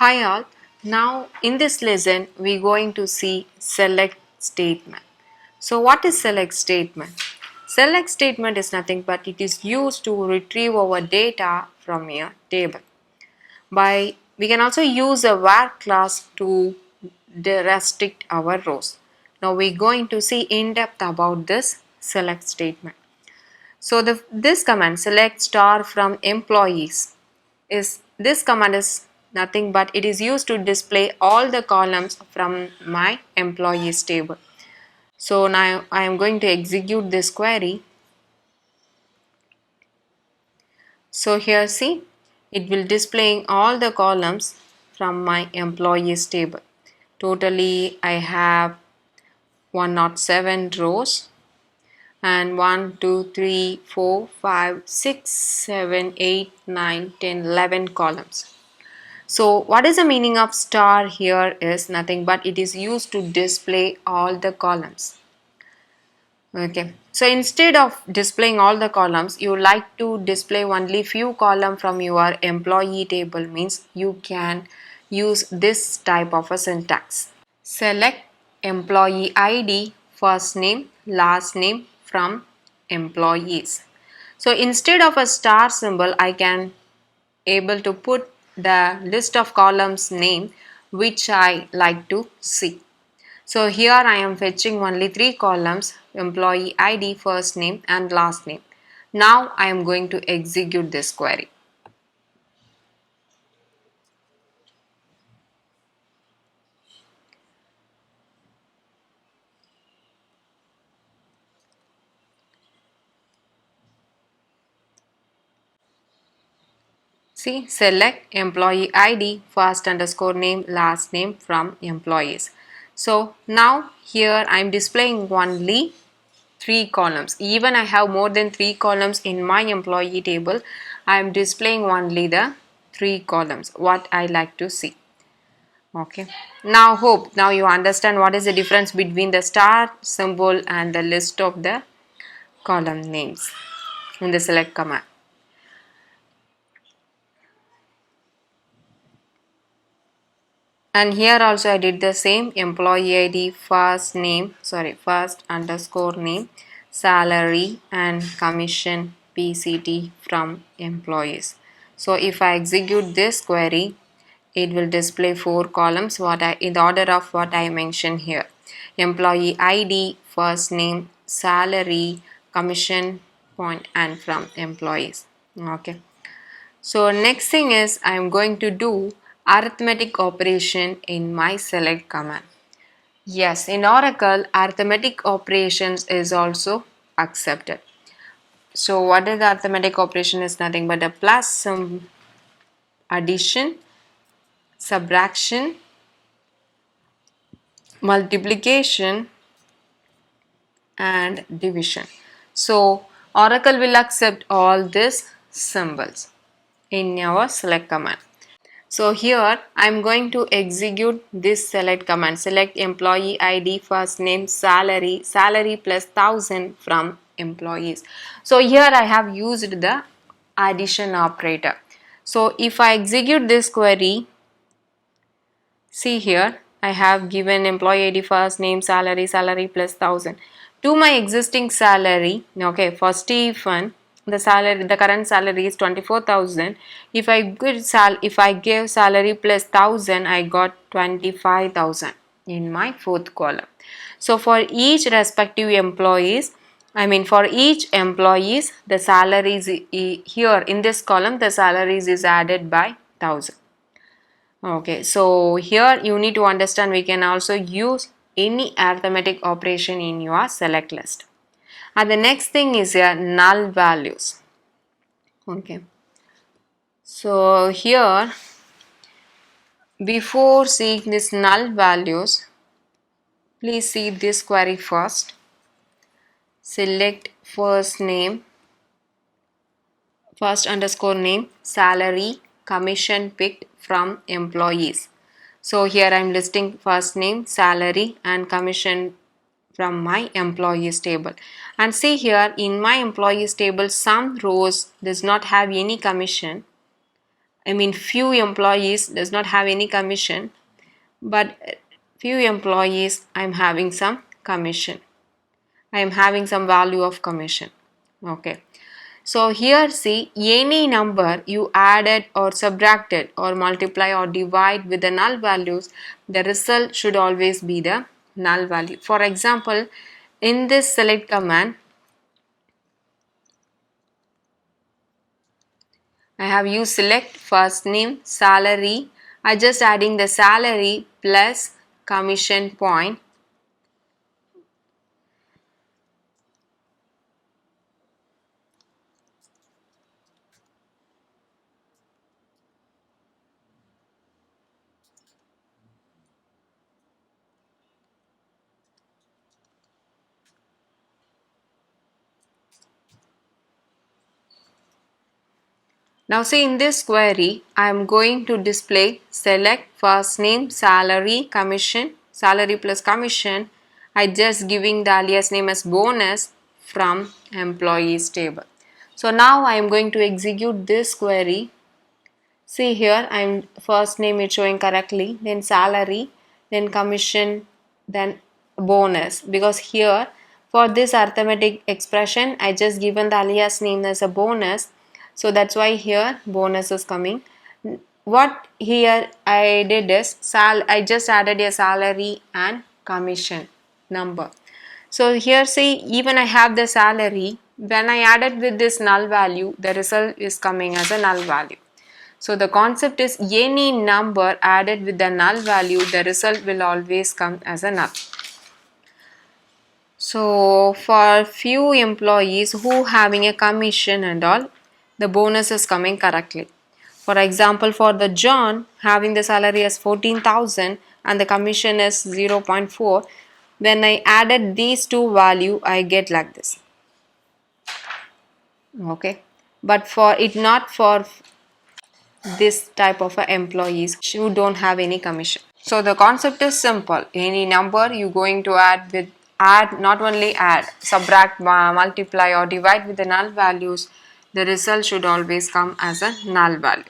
Hi all, now in this lesson we're going to see select statement. So what is select statement? Select statement is nothing but it is used to retrieve our data from a table. We can also use a var class to restrict our rows. Now we're going to see in depth about this select statement. So this command select star from employees is this command is nothing but it is used to display all the columns from my employees table. So now I am going to execute this query. So here see it will displaying all the columns from my employees table. Totally I have 107 rows and 1 2 3 4 5 6 7 8 9 10 11 columns. So what is the meaning of star here is nothing but it is used to display all the columns. Okay, so instead of displaying all the columns, you like to display only few columns from your employee table, means you can use this type of a syntax. Select employee ID, first name, last name from employees. So instead of a star symbol, I can able to put the list of columns name which I like to see. So here I am fetching only 3 columns: employee ID, first name and last name. Now I am going to execute this query. See, select employee ID, first underscore name, last name from employees. So now here I am displaying only 3 columns. Even I have more than 3 columns in my employee table, I am displaying only the 3 columns what I like to see. Okay, now you understand what is the difference between the star symbol and the list of the column names in the select command. And here also I did the same: employee ID, first underscore name, salary and commission PCT from employees. So if I execute this query, it will display 4 columns in the order of what I mentioned here: employee ID, first name, salary, commission point and from employees. Okay. So next thing is I am going to do arithmetic operation in my select command. Yes, in Oracle arithmetic operations is also accepted. So what is the arithmetic operation is nothing but a plus, some addition, subtraction, multiplication and division. So Oracle will accept all these symbols in our select command. So here I am going to execute this select command: select employee ID, first name, salary plus 1000 from employees. So here I have used the addition operator. So if I execute this query, see here I have given employee ID, first name, salary plus 1000 to my existing salary. Okay, for Stephen the current salary is 24,000. If I give salary plus 1000, I got 25,000 in my fourth column. So for each respective employees, for each employees, the salaries here in this column, the salaries is added by 1000. Okay, so here you need to understand we can also use any arithmetic operation in your select list. And the next thing is your null values. Okay, so here before seeing this null values, please see this query first. Select first underscore name, salary, commission picked from employees. So here I am listing first name, salary and commission from my employees table. And see here in my employees table, some rows does not have any commission few employees does not have any commission, but few employees I'm having some commission. I am having some value of commission. Okay. So here see, any number you added or subtracted or multiply or divide with the null values, the result should always be the null value. For example, in this select command, I have used select first name salary. I just adding the salary plus commission point. Now see, in this query, I am going to display select first name salary commission, salary plus commission. I just giving the alias name as bonus from employees table. So now I am going to execute this query. See here, I'm first name is showing correctly, then salary, then commission, then bonus, because here for this arithmetic expression I just given the alias name as a bonus, so that's why here bonus is coming. What here I did is I just added a salary and commission number. So here see, even I have the salary, when I added with this null value, the result is coming as a null value. So the concept is any number added with the null value, the result will always come as a null. So for few employees who having a commission and all, the bonus is coming correctly. For example, for the John having the salary as 14,000 and the commission is 0.4, when I added these two value, I get like this. Okay, but for it not for this type of employees who don't have any commission. So the concept is simple. Any number you going to add, not only add, subtract, multiply or divide with the null values, the result should always come as a null value.